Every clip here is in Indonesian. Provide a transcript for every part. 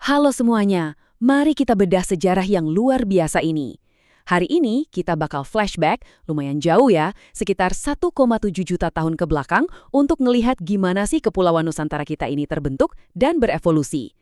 Halo semuanya, mari kita bedah sejarah yang luar biasa ini. Hari ini kita bakal flashback, lumayan jauh ya, sekitar 1,7 juta tahun ke belakang untuk ngelihat gimana sih Kepulauan Nusantara kita ini terbentuk dan berevolusi.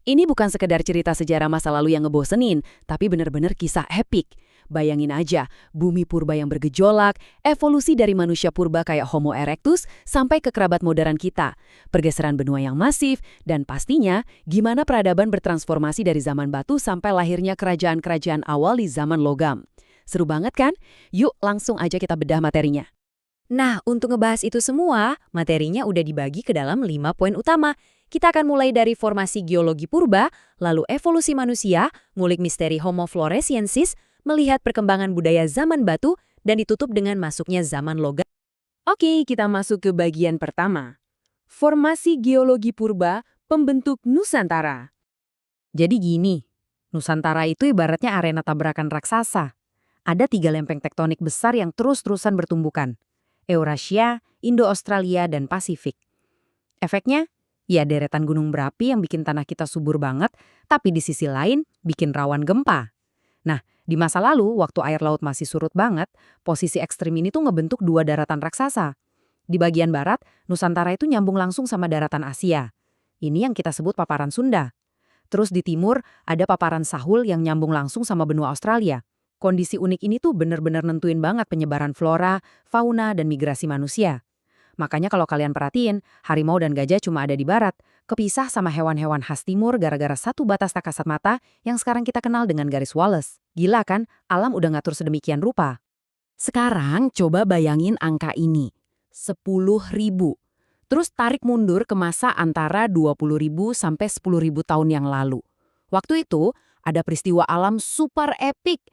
Ini bukan sekedar cerita sejarah masa lalu yang ngebosenin, tapi bener-bener kisah epik. Bayangin aja, bumi purba yang bergejolak, evolusi dari manusia purba kayak Homo erectus sampai ke kerabat modern kita, pergeseran benua yang masif, dan pastinya gimana peradaban bertransformasi dari zaman batu sampai lahirnya kerajaan-kerajaan awal di zaman logam. Seru banget kan? Yuk langsung aja kita bedah materinya. Nah, untuk ngebahas itu semua, materinya udah dibagi ke dalam 5 poin utama. Kita akan mulai dari formasi geologi purba, lalu evolusi manusia, ngulik misteri Homo floresiensis, melihat perkembangan budaya zaman batu, dan ditutup dengan masuknya zaman logam. Oke, kita masuk ke bagian pertama. Formasi geologi purba, pembentuk Nusantara. Jadi gini, Nusantara itu ibaratnya arena tabrakan raksasa. Ada 3 lempeng tektonik besar yang terus-terusan bertumbukan. Eurasia, Indo-Australia, dan Pasifik. Efeknya? Ya deretan gunung berapi yang bikin tanah kita subur banget, tapi di sisi lain bikin rawan gempa. Nah, di masa lalu, waktu air laut masih surut banget, posisi ekstrim ini tuh ngebentuk 2 daratan raksasa. Di bagian barat, Nusantara itu nyambung langsung sama daratan Asia. Ini yang kita sebut paparan Sunda. Terus di timur, ada paparan Sahul yang nyambung langsung sama benua Australia. Kondisi unik ini tuh bener-bener nentuin banget penyebaran flora, fauna, dan migrasi manusia. Makanya kalau kalian perhatiin, harimau dan gajah cuma ada di barat, kepisah sama hewan-hewan khas timur gara-gara satu batas tak kasat mata yang sekarang kita kenal dengan garis Wallace. Gila kan, alam udah ngatur sedemikian rupa. Sekarang coba bayangin angka ini, 10.000. Terus tarik mundur ke masa antara 20.000 sampai 10.000 tahun yang lalu. Waktu itu, ada peristiwa alam super epik.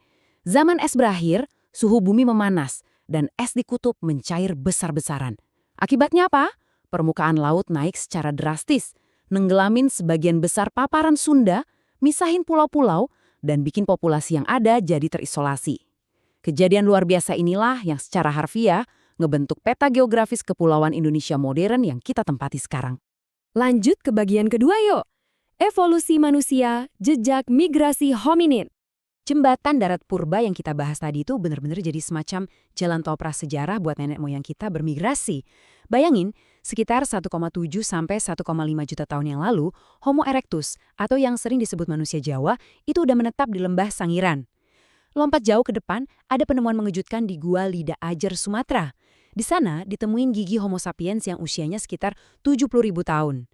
Zaman es berakhir, suhu bumi memanas, dan es di kutub mencair besar-besaran. Akibatnya apa? Permukaan laut naik secara drastis, nenggelamin sebagian besar paparan Sunda, misahin pulau-pulau, dan bikin populasi yang ada jadi terisolasi. Kejadian luar biasa inilah yang secara harfiah ngebentuk peta geografis kepulauan Indonesia modern yang kita tempati sekarang. Lanjut ke bagian kedua yuk. Evolusi manusia, jejak migrasi hominid. Jembatan darat purba yang kita bahas tadi itu benar-benar jadi semacam jalan tol prasejarah buat nenek moyang kita bermigrasi. Bayangin, sekitar 1,7 sampai 1,5 juta tahun yang lalu, Homo erectus atau yang sering disebut manusia Jawa itu udah menetap di lembah Sangiran. Lompat jauh ke depan, ada penemuan mengejutkan di Gua Lida Ajar, Sumatera. Di sana ditemuin gigi Homo sapiens yang usianya sekitar 70.000 tahun.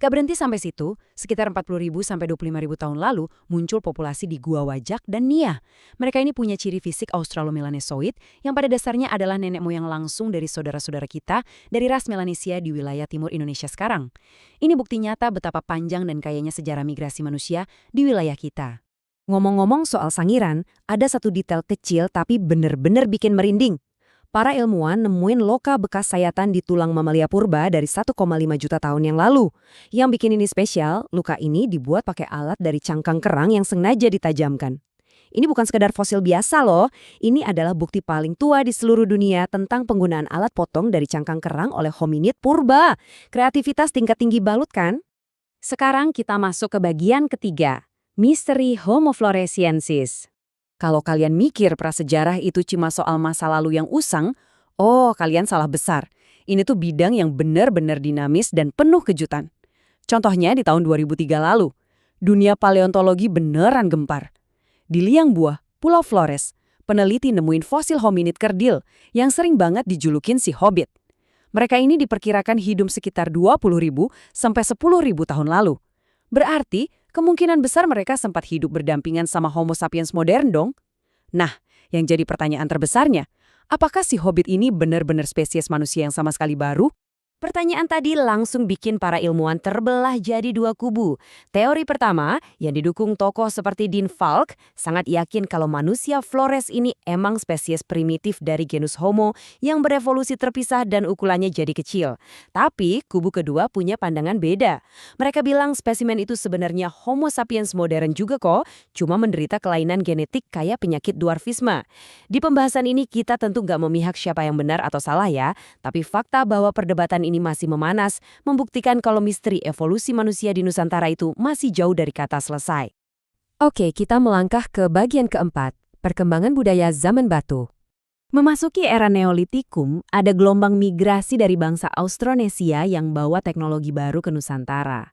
Gak berhenti sampai situ, sekitar 40.000 sampai 25.000 tahun lalu muncul populasi di Gua Wajak dan Nia. Mereka ini punya ciri fisik Australo-Melanesoid yang pada dasarnya adalah nenek moyang langsung dari saudara-saudara kita dari ras Melanesia di wilayah timur Indonesia sekarang. Ini bukti nyata betapa panjang dan kayanya sejarah migrasi manusia di wilayah kita. Ngomong-ngomong soal Sangiran, ada satu detail kecil tapi bener-bener bikin merinding. Para ilmuwan nemuin loka bekas sayatan di tulang mamalia purba dari 1,5 juta tahun yang lalu. Yang bikin ini spesial, luka ini dibuat pakai alat dari cangkang kerang yang sengaja ditajamkan. Ini bukan sekedar fosil biasa loh, ini adalah bukti paling tua di seluruh dunia tentang penggunaan alat potong dari cangkang kerang oleh hominid purba. Kreativitas tingkat tinggi balut kan? Sekarang kita masuk ke bagian ketiga, misteri Homo floresiensis. Kalau kalian mikir prasejarah itu cuma soal masa lalu yang usang, oh kalian salah besar. Ini tuh bidang yang benar-benar dinamis dan penuh kejutan. Contohnya di tahun 2003 lalu, dunia paleontologi beneran gempar. Di Liang Buah, Pulau Flores, peneliti nemuin fosil hominid kerdil yang sering banget dijulukin si Hobbit. Mereka ini diperkirakan hidup sekitar 20.000 sampai 10.000 tahun lalu. Berarti, kemungkinan besar mereka sempat hidup berdampingan sama Homo sapiens modern dong. Nah, yang jadi pertanyaan terbesarnya, apakah si Hobbit ini benar-benar spesies manusia yang sama sekali baru? Pertanyaan tadi langsung bikin para ilmuwan terbelah jadi 2 kubu. Teori pertama, yang didukung tokoh seperti Dean Falk, sangat yakin kalau manusia Flores ini emang spesies primitif dari genus Homo yang berevolusi terpisah dan ukurannya jadi kecil. Tapi, kubu kedua punya pandangan beda. Mereka bilang spesimen itu sebenarnya Homo sapiens modern juga kok, cuma menderita kelainan genetik kayak penyakit dwarfisme. Di pembahasan ini kita tentu nggak memihak siapa yang benar atau salah ya, tapi fakta bahwa perdebatan ini masih memanas, membuktikan kalau misteri evolusi manusia di Nusantara itu masih jauh dari kata selesai. Oke, kita melangkah ke bagian keempat, perkembangan budaya zaman batu. Memasuki era Neolitikum, ada gelombang migrasi dari bangsa Austronesia yang bawa teknologi baru ke Nusantara.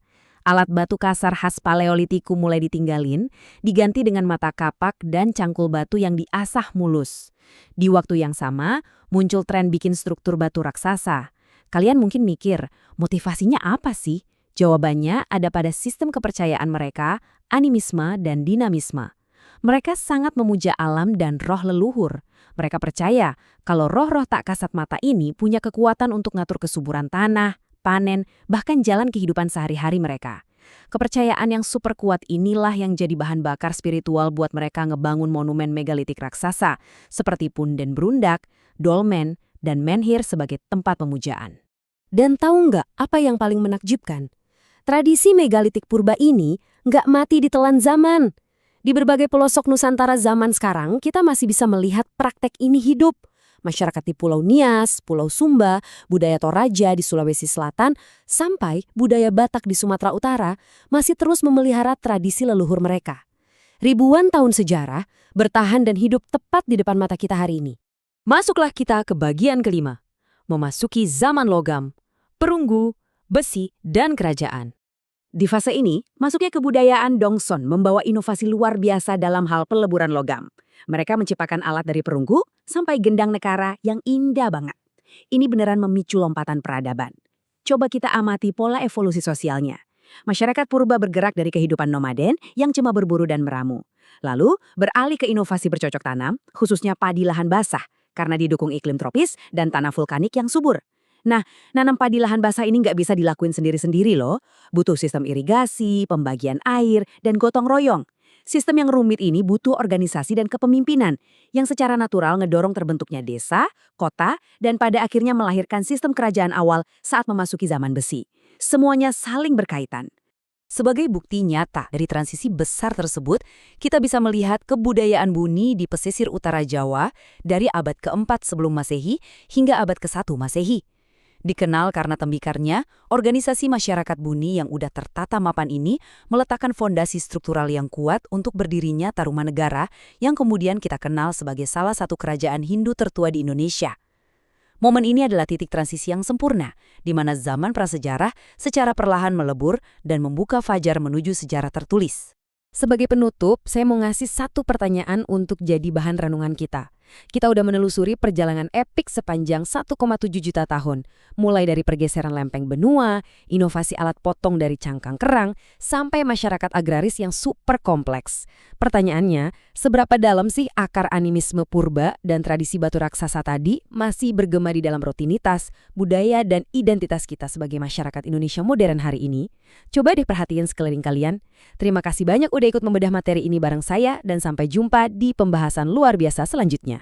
Alat batu kasar khas Paleolitikum mulai ditinggalin, diganti dengan mata kapak dan cangkul batu yang diasah mulus. Di waktu yang sama, muncul tren bikin struktur batu raksasa. Kalian mungkin mikir, motivasinya apa sih? Jawabannya ada pada sistem kepercayaan mereka, animisme dan dinamisme. Mereka sangat memuja alam dan roh leluhur. Mereka percaya kalau roh-roh tak kasat mata ini punya kekuatan untuk ngatur kesuburan tanah, panen, bahkan jalan kehidupan sehari-hari mereka. Kepercayaan yang super kuat inilah yang jadi bahan bakar spiritual buat mereka ngebangun monumen megalitik raksasa, seperti Punden Brundak, Dolmen, dan Menhir sebagai tempat pemujaan. Dan tahu nggak apa yang paling menakjubkan? Tradisi megalitik purba ini nggak mati ditelan zaman. Di berbagai pelosok Nusantara zaman sekarang, kita masih bisa melihat praktek ini hidup. Masyarakat di Pulau Nias, Pulau Sumba, budaya Toraja di Sulawesi Selatan, sampai budaya Batak di Sumatera Utara masih terus memelihara tradisi leluhur mereka. Ribuan tahun sejarah bertahan dan hidup tepat di depan mata kita hari ini. Masuklah kita ke bagian kelima, memasuki zaman logam, perunggu, besi, dan kerajaan. Di fase ini, masuknya kebudayaan Dongson membawa inovasi luar biasa dalam hal peleburan logam. Mereka menciptakan alat dari perunggu sampai gendang nekara yang indah banget. Ini beneran memicu lompatan peradaban. Coba kita amati pola evolusi sosialnya. Masyarakat purba bergerak dari kehidupan nomaden yang cuma berburu dan meramu. Lalu beralih ke inovasi bercocok tanam, khususnya padi lahan basah, karena didukung iklim tropis dan tanah vulkanik yang subur. Nah, nanam padi lahan basah ini nggak bisa dilakuin sendiri-sendiri loh. Butuh sistem irigasi, pembagian air, dan gotong royong. Sistem yang rumit ini butuh organisasi dan kepemimpinan yang secara natural ngedorong terbentuknya desa, kota, dan pada akhirnya melahirkan sistem kerajaan awal saat memasuki zaman besi. Semuanya saling berkaitan. Sebagai bukti nyata dari transisi besar tersebut, kita bisa melihat kebudayaan Buni di pesisir utara Jawa dari abad ke-4 sebelum Masehi hingga abad ke-1 Masehi. Dikenal karena tembikarnya, organisasi masyarakat Buni yang udah tertata mapan ini meletakkan fondasi struktural yang kuat untuk berdirinya Tarumanegara yang kemudian kita kenal sebagai salah satu kerajaan Hindu tertua di Indonesia. Momen ini adalah titik transisi yang sempurna, di mana zaman prasejarah secara perlahan melebur dan membuka fajar menuju sejarah tertulis. Sebagai penutup, saya mau ngasih satu pertanyaan untuk jadi bahan renungan kita. Kita udah menelusuri perjalanan epik sepanjang 1,7 juta tahun, mulai dari pergeseran lempeng benua, inovasi alat potong dari cangkang kerang, sampai masyarakat agraris yang super kompleks. Pertanyaannya, seberapa dalam sih akar animisme purba dan tradisi batu raksasa tadi masih bergema di dalam rutinitas, budaya, dan identitas kita sebagai masyarakat Indonesia modern hari ini? Coba deh perhatiin sekeliling kalian. Terima kasih banyak udah ikut membedah materi ini bareng saya, dan sampai jumpa di pembahasan luar biasa selanjutnya.